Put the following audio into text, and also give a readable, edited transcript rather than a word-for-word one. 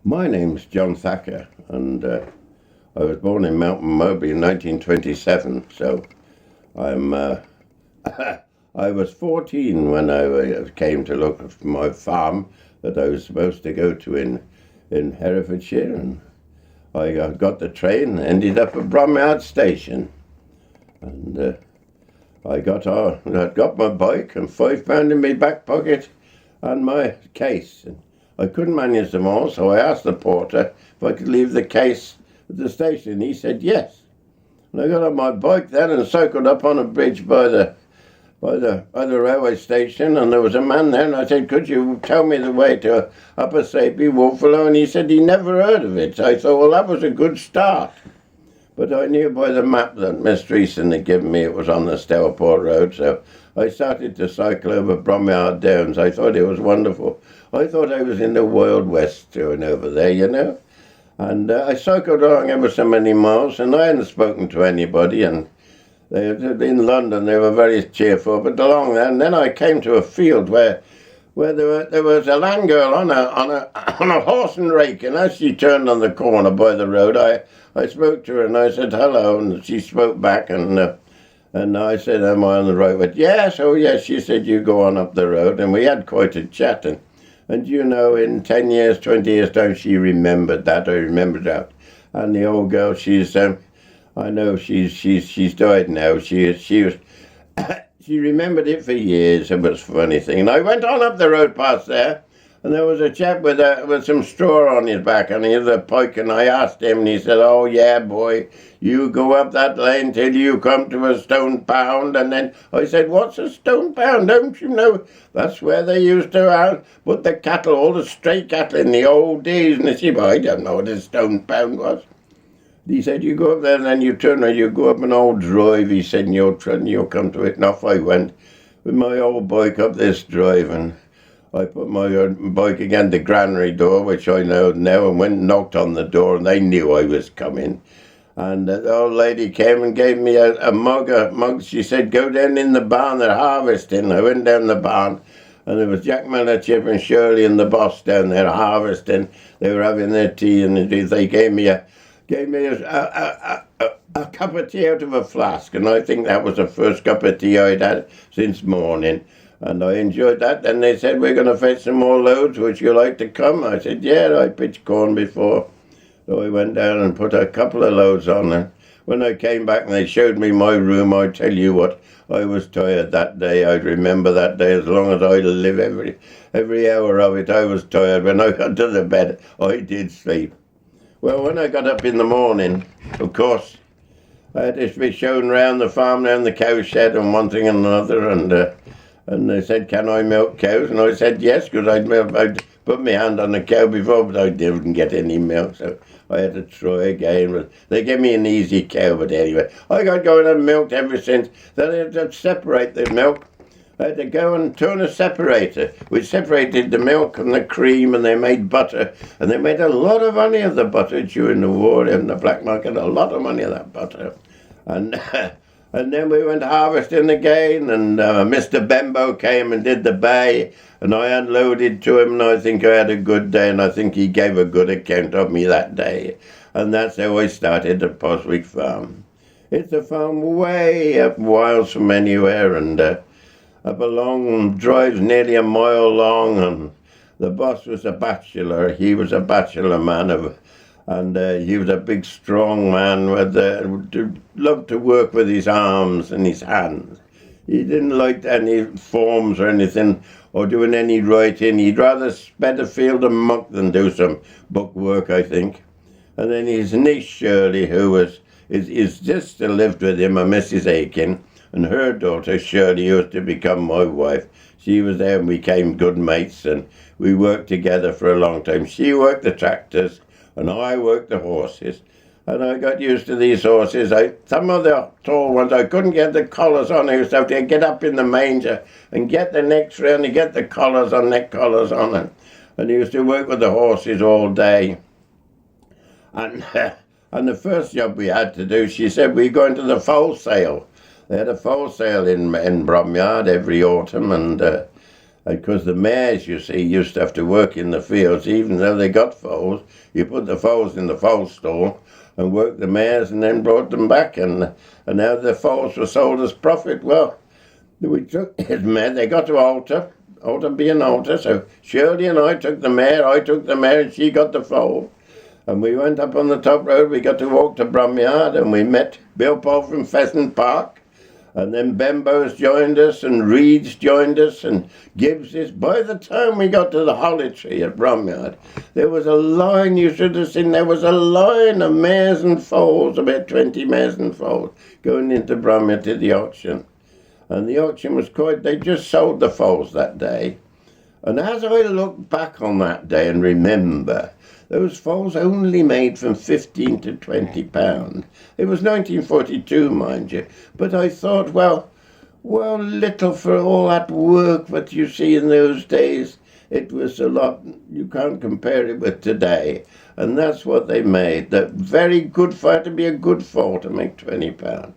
My name's John Thacker, and I was born in Mountain Mowbray in 1927. So I'm I was 14 when I came to look at my farm that I was supposed to go to in Herefordshire, and I got the train and ended up at Bromyard Station, and I got my bike and £5 in my back pocket and my case. I couldn't manage them all, so I asked the porter if I could leave the case at the station. He said yes. And I got on my bike then and cycled up on a bridge by the railway station, and there was a man there, and I said, could you tell me the way to Upper Saby, Wolfalo? And he said he never heard of it. So I thought, well, that was a good start. But I knew by the map that Miss Dreesen had given me it was on the Stourport Road, so I started to cycle over Bromyard Downs. I thought it was wonderful. I thought I was in the Wild West going over there, you know. And I cycled along ever so many miles, and I hadn't spoken to anybody, and in London they were very cheerful, but along there, and then I came to a field where there was a land girl on a horse and rake, and as she turned on the corner by the road, I spoke to her and I said hello, and she spoke back, and I said, am I on the right way? Yes, oh yes. She said, you go on up the road, and we had quite a chat, and you know, in 10 years, 20 years time, she remembered that. I remembered that, and the old girl, she's I know she's died now. She was. She remembered it for years. It was a funny thing. And I went on up the road past there, and there was a chap with some straw on his back, and he had a pike, and I asked him, and he said, oh, yeah, boy, you go up that lane till you come to a stone pound. And then I said, what's a stone pound? Don't you know? That's where they used to put the cattle, all the stray cattle in the old days. And I said, well, I don't know what a stone pound was. He said, you go up there and then you turn around, you go up an old drive, he said, and you'll come to it. And off I went with my old bike up this drive, and I put my bike against the granary door, which I know now, and went and knocked on the door, and they knew I was coming. And the old lady came and gave me a mug. She said, go down in the barn, they're harvesting. I went down the barn, and there was Jack Miller, Chip and Shirley and the boss down there harvesting. They were having their tea, and they gave me a cup of tea out of a flask, and I think that was the first cup of tea I'd had since morning, and I enjoyed that. Then they said, we're going to fetch some more loads, would you like to come? I said, yeah, I pitched corn before. So I went down and put a couple of loads on, and when I came back and they showed me my room, I tell you what, I was tired that day. I'd remember that day as long as I live. Every hour of it I was tired. When I got to the bed, I did sleep. Well, when I got up in the morning, of course, I had to be shown round the farm, round the cow shed and one thing and another, and they said, can I milk cows? And I said yes, because I'd put my hand on the cow before, but I didn't get any milk, so I had to try again. But they gave me an easy cow, but anyway, I got going and milked ever since. Then I had to separate the milk. I had to go and turn a separator, which separated the milk and the cream, and they made butter. And they made a lot of money of the butter during the war in the black market, a lot of money of that butter. And and then we went harvesting again, and Mr. Bembo came and did the bay, and I unloaded to him, and I think I had a good day, and I think he gave a good account of me that day. And that's how I started the Poswick farm. It's a farm way up Wales from anywhere, and up a long drive, nearly a mile long, and the boss was a bachelor. He was a bachelor man, and he was a big, strong man who loved to work with his arms and his hands. He didn't like any forms or anything, or doing any writing. He'd rather spend a field of muck than do some book work, I think. And then his niece Shirley, his sister lived with him, a Mrs. Aiken, and her daughter Shirley used to become my wife. She was there and we became good mates, and we worked together for a long time. She worked the tractors and I worked the horses. And I got used to these horses. Some of the tall ones, I couldn't get the collars on. I used to have to get up in the manger and get the necks round and get the collars on, neck collars on. And I used to work with the horses all day. And the first job we had to do, she said, we're going to the foal sale. They had a foal sale in Bromyard every autumn, and Because the mares, you see, used to have to work in the fields, even though they got foals. You put the foals in the foal stall and worked the mares and then brought them back. And now the foals were sold as profit. Well, we took his mare. They got to Alter being Alter. So Shirley and I took the mare. I took the mare and she got the foal. And we went up on the top road. We got to walk to Bromyard and we met Bill Paul from Pheasant Park. And then Bembo's joined us and Reed's joined us and Gibbs's. By the time we got to the Holly Tree at Bromyard, there was a line, you should have seen, there was a line of mares and foals, about 20 mares and foals, going into Bromyard to the auction. And the auction was quite, they just sold the foals that day. And as I look back on that day and remember, those foals only made from 15 to 20 pounds. It was 1942, mind you. But I thought, well, little for all that work that you see in those days. It was a lot. You can't compare it with today. And that's what they made. That very good fight to be a good foal to make 20 pounds.